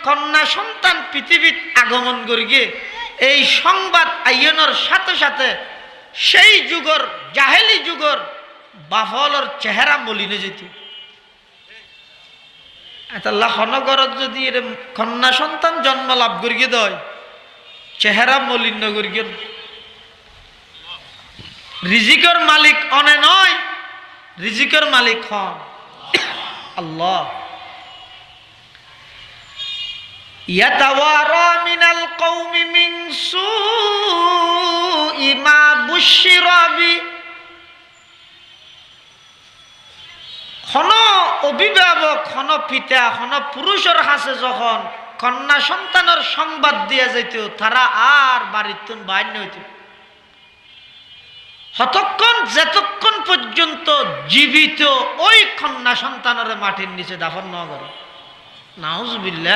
কন্যা সন্তান পৃথিবীত আগমন করি গিয়ে এই সংবাদ আইয়নের সাথে সাথে সেই যুগর জাহেলি যুগর বাফলর চেহারা মলিনে যেত। আল্লাহ হনগরত যদি এর কন্যা সন্তান জন্ম লাভ করিয়ে দেয় চেহারা মলিন করিয়ে রিজিকের মালিক অনে নয়, রিজিকের মালিক হন আল্লাহ। ইয়াতাওয়ারা মিনাল কওমি মিন সুই মা বুশিরা বি, খন অভিভাবক খন পিতা খন পুরুষের হাসে যখন কন্যা সন্তানের সংবাদ দিয়া যাইত তারা আর বাড়ির বাইর হইত হতক্ষণ যতক্ষণ পর্যন্ত জীবিত ওই কন্যা সন্তানের মাটির নিচে দাফন না করে। নাউজুবিল্লাহ।